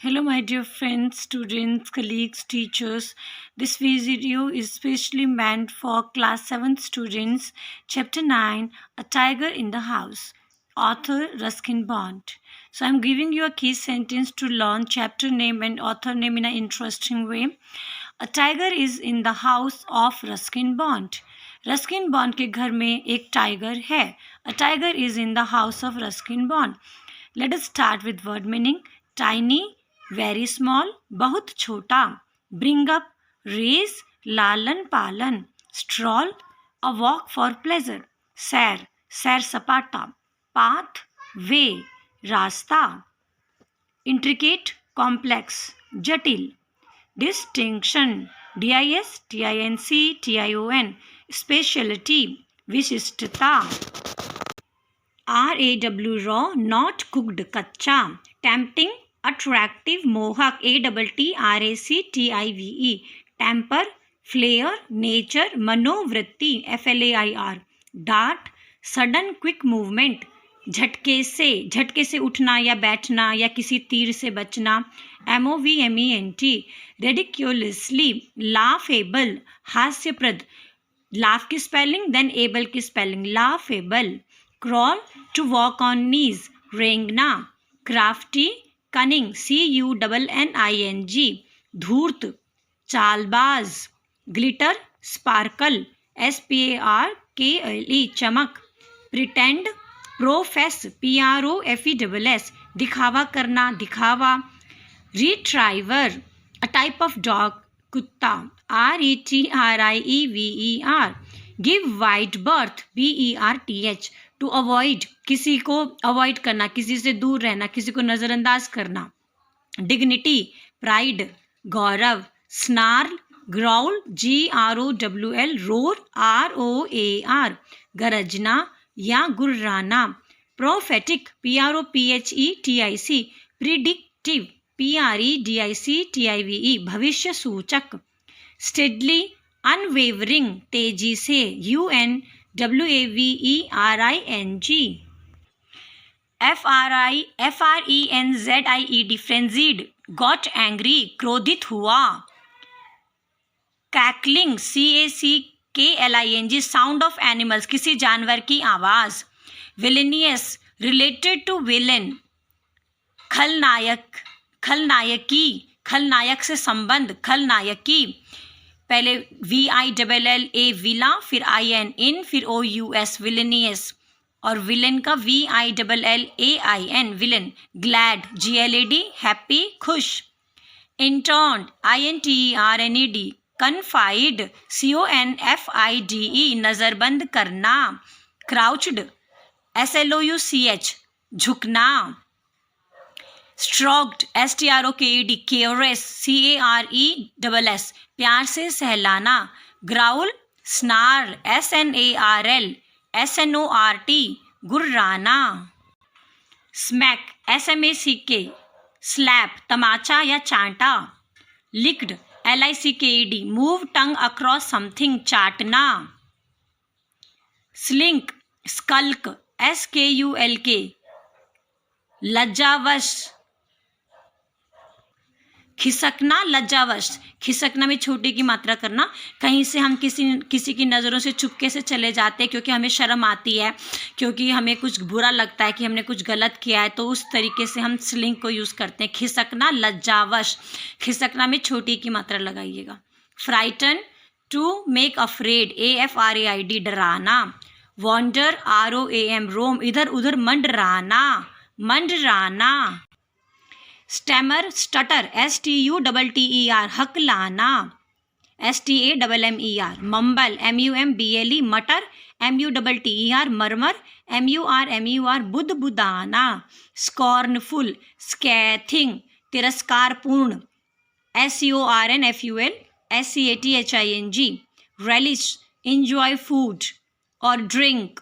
Hello, my dear friends, students, colleagues, teachers. This video is specially meant for class 7 students. Chapter 9, A Tiger in the House. Author Ruskin Bond. So I'm giving you a key sentence to learn chapter name and author name in an interesting way. A tiger is in the house of Ruskin Bond. Ruskin bond के घर में एक tiger है. A tiger is in the house of Ruskin Bond. Let us start with word meaning. Tiny, very small, बहुत छोटा. Bring up, raise, लालन पालन. Stroll, a walk for pleasure. सैर, सैर सपाटा. Path, way, रास्ता. Intricate, complex, जटिल. Distinction, distinction, specialty, विशिष्टता. raw, not cooked, कच्चा. Tempting, attractive, मोहक, attractive, temper, flair, nature, मनोवृत्ति, flair. Dart, sudden quick movement, झटके से उठना या बैठना या किसी तीर से बचना. movement, ridiculously, laughable, हास्यप्रद. laugh की spelling then able की spelling, laughable. crawl, to walk on knees, रेंगना. crafty, cunning, cunning. धूर्त, चालबाज. glitter, sparkle, sparkle, चमक. pretend, profess, profess, दिखावा करना, दिखावा. retriever, a type of dog, कुत्ता. retriever. give wide berth, berth. to avoid, किसी को avoid करना, किसी से दूर रहना, किसी को नज़रअंदाज करना. dignity, pride, गौरव. snarl, growl, growl. roar, roar. गरजना या गुर्राना. prophetic, prophetic. predictive, predictive. भविष्य सूचक. steadily, unwavering, तेजी से, unwavering. frenzed, frenzied, got angry, क्रोधित हुआ. cackling, cackling, sound of animals, किसी जानवर की आवाज़. villainous, related to villain, खलनायक, खलनायकी, खलनायक से संबंध, खलनायकी. पहले VILLA विला, फिर IN इन, फिर OUS विलेनियस. और विलेन का VILLAIN villain. Glad, GLAD happy, खुश. इंटर्न, INTERNED कन्फाइड, CONFIDE नज़रबंद करना. क्राउच्ड, SLOUCH झुकना. stroked, STROKED caress, CARESS प्यार से सहलाना. growl, snarl, SNARL SNORT गुर्राना. smack, SMACK slap तमाचा या चांटा. licked, LICKED move tongue across something चाटना. slink, skulk, SKULK लज्जावश. खिसकना, लज्जावश. खिसकना में छोटे की मात्रा करना. कहीं से हम किसी की नज़रों से चुपके से चले जाते हैं क्योंकि हमें शर्म आती है, क्योंकि हमें कुछ बुरा लगता है कि हमने कुछ गलत किया है, तो उस तरीके से हम स्लिंग को यूज़ करते हैं. खिसकना, लज्जावश. खिसकना में छोटी की मात्रा लगाइएगा. Frighten, to make afraid, AFRAID डराना. वॉन्डर, ROAM रोम, इधर उधर मंडराना, मंडराना. स्टैमर, स्टटर, STUTTER हकलाना. STAMMER mumble, MUMBLE mutter, MUTTER murmur, MUR बुदबुदाना. स्कॉर्नफुल, स्कैथिंग तिरस्कारपूर्ण. SCORNFUL SCATHING relish, enjoy food or drink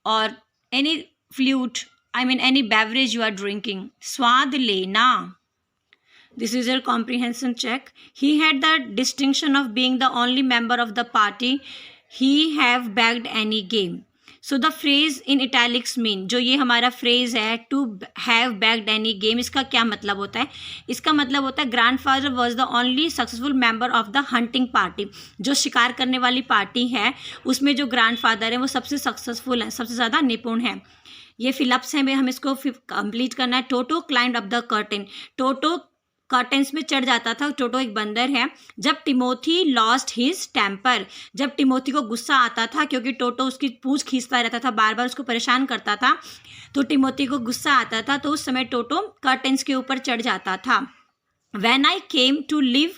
or any fluid, any beverage you are drinking. स्वाद लेना. This is your comprehension check. He had the distinction of being the only member of the party. He have bagged any game. So the phrase in italics mean, जो ये हमारा phrase है to have bagged any game, इसका क्या मतलब होता है? इसका मतलब होता है grandfather was the only successful member of the hunting party. जो शिकार करने वाली पार्टी है उसमें जो ग्रैंडफादर है वो सबसे सक्सेसफुल है, सबसे ज़्यादा निपुण है। ये फिलअप्स हैं, हम इसको कंप्लीट करना है। Toto climb up the curtain, Toto curtains में चढ़ जाता था। टोटो एक बंदर है। जब टिमोथी लॉस्ट हिज टेम्पर, जब टिमोथी को गुस्सा आता था, क्योंकि टोटो उसकी पूंछ खींचता रहता था, बार बार उसको परेशान करता था, तो टिमोथी को गुस्सा आता था, तो उस समय टोटो कर्टेंस के ऊपर चढ़ जाता था। When I came to live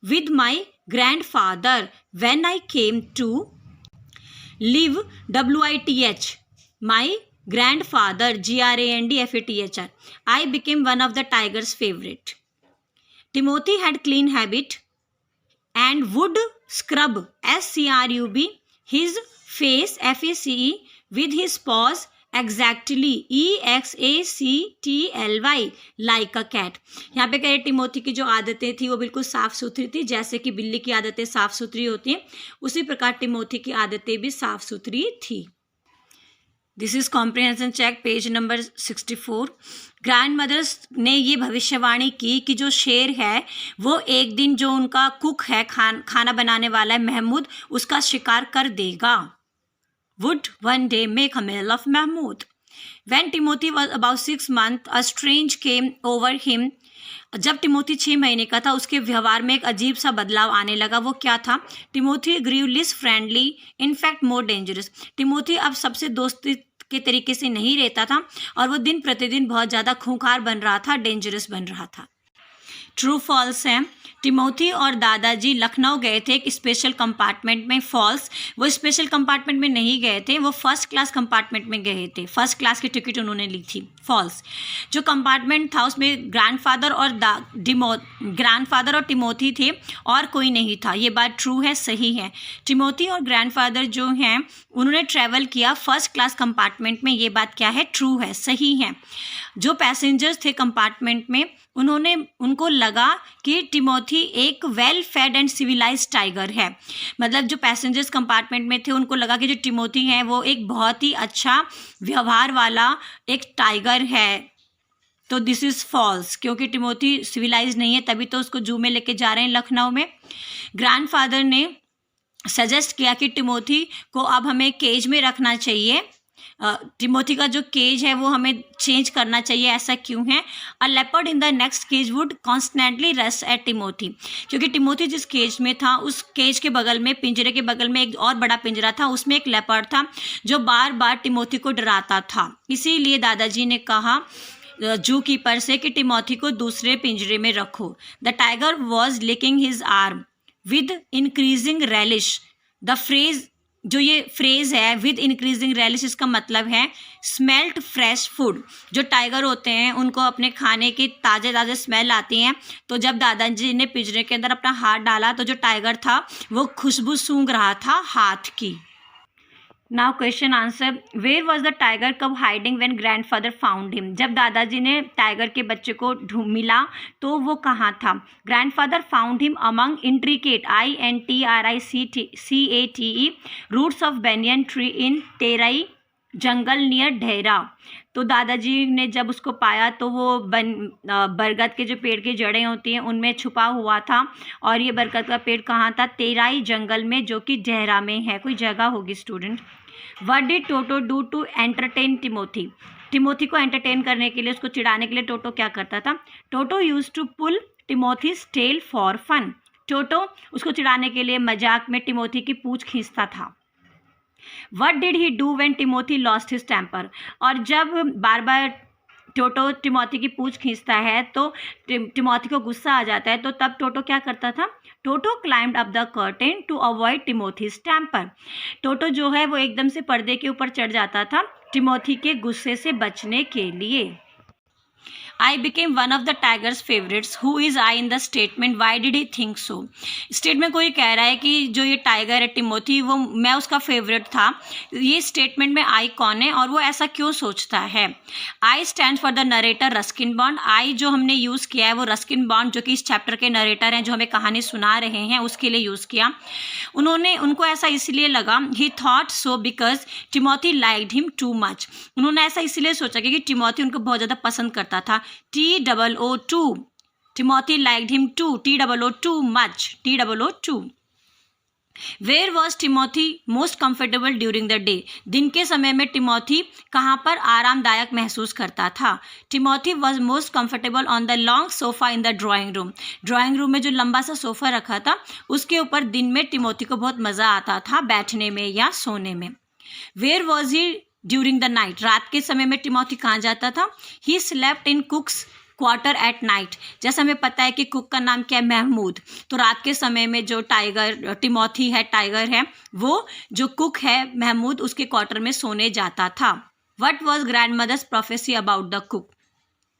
with my grandfather, when I came to live WITH my grandfather GRANDFATHR, I became one of the tiger's favorite. Timothy had clean habit and would scrub SCRUB his face FACE with his paws exactly EXACTLY like a cat. यहाँ पे कह रहे Timothy की जो आदतें थी वो बिल्कुल साफ सुथरी थी, जैसे कि बिल्ली की आदतें साफ सुथरी होती हैं उसी प्रकार टिमोथी की आदतें भी साफ सुथरी थी। This is comprehension check, page number 64। Grandmothers ने ये भविष्यवाणी की कि जो शेर है वो एक दिन जो उनका कुक है, खाना बनाने वाला है महमूद, उसका शिकार कर देगा। Would one day make a meal of Mahmood. When Timothy was about 6 months a strange came over him, जब टिमोथी 6 महीने का था उसके व्यवहार में एक अजीब सा बदलाव आने लगा। वो क्या था? Timothy grew less friendly, in fact more dangerous. Timothy अब सबसे दोस्ती के तरीके से नहीं रहता था और वो दिन प्रतिदिन बहुत ज़्यादा खूंखार बन रहा था, डेंजरस बन रहा था। ट्रू फॉल्स है। टिमोथी और दादाजी लखनऊ गए थे एक स्पेशल कंपार्टमेंट में। फॉल्स, वो स्पेशल कंपार्टमेंट में नहीं गए थे, वो फर्स्ट क्लास कंपार्टमेंट में गए थे। फर्स्ट क्लास की टिकट उन्होंने ली थी। फॉल्स, जो कंपार्टमेंट था उसमें ग्रैंडफादर और टिमोथी थे और कोई नहीं था। ये बात ट्रू है, सही है। टिमोथी और ग्रैंडफादर जो हैं उन्होंने ट्रैवल किया फर्स्ट क्लास कंपार्टमेंट में। ये बात क्या है? ट्रू है, सही है। जो पैसेंजर्स थे कंपार्टमेंट में उनको लगा कि टिमोथी एक well fed and civilised tiger है। मतलब जो पैसेंजर्स कंपार्टमेंट में थे उनको लगा कि जो टिमोथी है वो एक बहुत ही अच्छा व्यवहार वाला एक टाइगर है। तो दिस इज़ फॉल्स, क्योंकि टिमोथी सिविलाइज नहीं है, तभी तो उसको जू में लेके जा रहे हैं लखनऊ में। ग्रैंडफादर ने सजेस्ट किया कि टिमोथी को अब हमें केज में रखना चाहिए। टिमोथी का जो केज है वो हमें चेंज करना चाहिए। ऐसा क्यों है? A leopard in the next cage would constantly rest at Timothy, क्योंकि टिमोथी जिस केज में था उस केज के बगल में, पिंजरे के बगल में एक और बड़ा पिंजरा था, उसमें एक लेपर्ड था जो बार बार टिमोथी को डराता था। इसीलिए दादाजी ने कहा जू कीपर से कि टिमोथी को दूसरे पिंजरे में रखो। The tiger was licking his arm with increasing relish. The phrase, जो ये फ्रेज है विद इंक्रीजिंग रेलिश, इसका मतलब है स्मेल्ट फ्रेश फूड। जो टाइगर होते हैं उनको अपने खाने की ताज़े ताज़े स्मेल आती हैं, तो जब दादाजी ने पिंजरे के अंदर अपना हाथ डाला तो जो टाइगर था वो खुशबू सूंघ रहा था हाथ की। Now question answer, where was the tiger cub hiding when grandfather found him. जब दादाजी ने टाइगर के बच्चे को मिला तो वो कहाँ था? Grandfather found him among intricate INTRICATE roots of banyan tree in Terai jungle near Dehra. तो दादाजी ने जब उसको पाया तो वो बरगद के जो पेड़ की जड़ें होती हैं उनमें छुपा हुआ था। और ये बरगद का पेड़ कहाँ था? तेराई जंगल में, जो कि ढेरा में है, कोई जगह होगी student. What did Toto do to entertain Timothy. Timothy को एंटरटेन करने के लिए, उसको चिढ़ाने के लिए टोटो क्या करता था? Toto use to pull Timothy's tail for fun. Toto उसको चिढ़ाने के लिए मजाक में टिमोथी की पूंछ खींचता था। What did he do when Timothy lost his temper? और जब बार बार टोटो टिमोथी की पूंछ खींचता है तो टिमोथी को गुस्सा आ जाता है, तो तब टोटो क्या करता था? Toto climbed up the curtain to avoid Timothy's temper. Toto जो है वो एकदम से पर्दे के ऊपर चढ़ जाता था टिमोथी के गुस्से से बचने के लिए। I became one of the tigers favourites, who is I in the statement, why did he think so. Statement को ये कह रहा है कि जो ये टाइगर है टिमोथी, वो मैं उसका फेवरेट था। ये स्टेटमेंट में आई कौन है और वो ऐसा क्यों सोचता है। I stand for the narrator Ruskin Bond. I जो हमने यूज़ किया है वो रस्किन बॉन्ड जो कि इस चैप्टर के नरेटर हैं, जो हमें कहानी सुना रहे हैं, उसके लिए यूज़ किया। उनको ऐसा इसलिए लगा, ही thought so because Timothy liked him too much. उन्होंने ऐसा इसलिए सोचा क्योंकि टिमोथी उनको बहुत ज़्यादा पसंद करता था। TOO2, Timothy liked him too, TOO2 much, TOO2। Where was Timothy most comfortable during the day. दिन के समय में टिमोथी कहाँ पर आरामदायक महसूस करता था। Timothy was most comfortable on the long sofa in the drawing room. Drawing room में जो लंबा सा सोफा रखा था उसके ऊपर दिन में टिमोथी को बहुत मज़ा आता था बैठने में या सोने में। Where was he during the night. रात के समय में टिमोथी कहाँ जाता था। He slept in cook's quarters at night. जैसे हमें पता है कि कुक का नाम क्या है, महमूद। तो रात के समय में जो टिमोथी है, टाइगर है, वो जो कुक है महमूद, उसके क्वार्टर में सोने जाता था। What was grandmother's prophecy about the cook,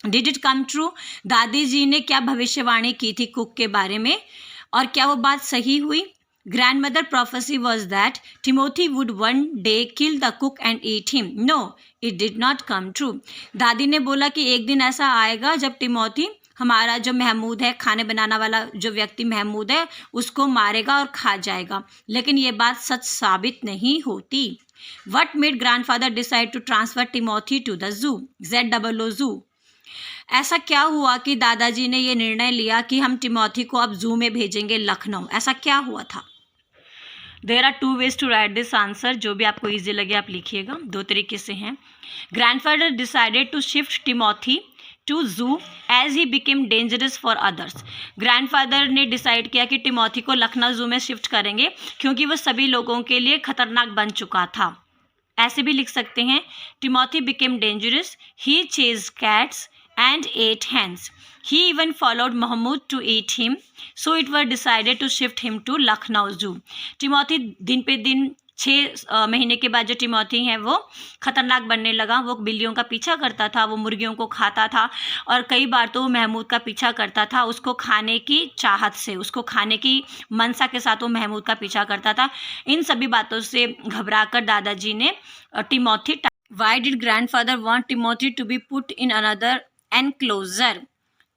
did it come true. दादी जी ने क्या भविष्यवाणी की थी कुक के बारे में और क्या वो बात सही हुई। Grandmother prophecy was that Timothy would one day kill the cook and eat him. No, it did not come true. दादी ने बोला कि एक दिन ऐसा आएगा जब टिमोथी हमारा जो महमूद है, खाने बनाने वाला जो व्यक्ति महमूद है, उसको मारेगा और खा जाएगा, लेकिन ये बात सच साबित नहीं होती। What made grandfather decide to transfer Timothy to the zoo? ZOO zoo. ऐसा क्या हुआ कि दादाजी ने ये निर्णय लिया कि हम टिमोथी को अब जू में भेजेंगे, लखनऊ। ऐसा क्या हुआ था। There are 2 ways to write this answer. जो भी आपको ईजी लगे आप लिखिएगा, 2 तरीके से हैं। Grandfather decided to shift Timothy to zoo as he became dangerous for others. Grandfather ने डिसाइड किया कि टिमोथी को लखनऊ जू में शिफ्ट करेंगे क्योंकि वो सभी लोगों के लिए खतरनाक बन चुका था। ऐसे भी लिख सकते हैं, Timothy became dangerous, he chase cats and ate hens. He even followed Mahmud to eat him, so it was decided to shift him to Lucknow Zoo. Timothy दिन पे दिन 6 महीने के बाद जो टिमोथी है वो खतरनाक बनने लगा। वो बिल्लियों का पीछा करता था, वो मुर्गियों को खाता था और कई बार तो वो महमूद का पीछा करता था, उसको खाने की चाहत से, उसको खाने की मनसा के साथ वो महमूद का पीछा करता था। इन सभी बातों से घबराकर दादाजी ने Timothy Why did grandfather want Timothy to be put in another enclosure.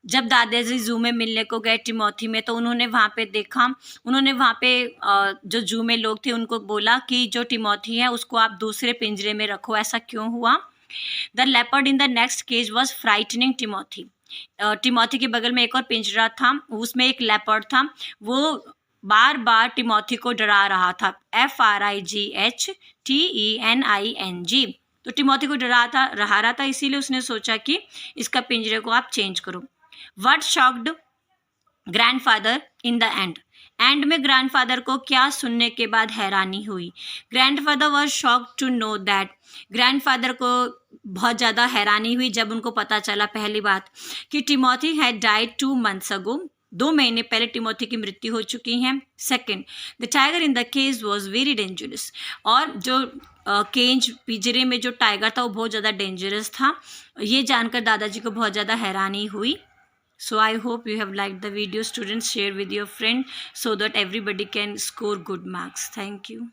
जब दादाजी जू में मिलने को गए टिमोथी में, तो उन्होंने वहाँ पे देखा, उन्होंने वहाँ पे जो जू में लोग थे उनको बोला कि जो टिमोथी है उसको आप दूसरे पिंजरे में रखो। ऐसा क्यों हुआ। The leopard in the next cage was frightening Timothy. Timothy के बगल में एक और पिंजरा था, उसमें एक लेपर्ड था, वो बार बार टिमोथी को डरा रहा था। FRIGHTENING। तो टिमोथी को रहा रहा था, इसीलिए उसने सोचा कि इसका पिंजरे को आप चेंज करो। What shocked grandfather in the end में ग्रैंडफादर को क्या सुनने के बाद हैरानी हुई। Grandfather was shocked to know that. Grandfather को बहुत ज़्यादा हैरानी हुई जब उनको पता चला, पहली बात, कि Timothy had died 2 months ago। 2 महीने पहले टिमोथी की मृत्यु हो चुकी है। Second, the tiger in the cage was very dangerous. और जो केज पिंजरे में जो टाइगर था वो बहुत ज़्यादा डेंजरस था। ये जानकर दादाजी को बहुत ज़्यादा हैरानी हुई। So I hope you have liked the video. Students, share with your friend so that everybody can score good marks. Thank you.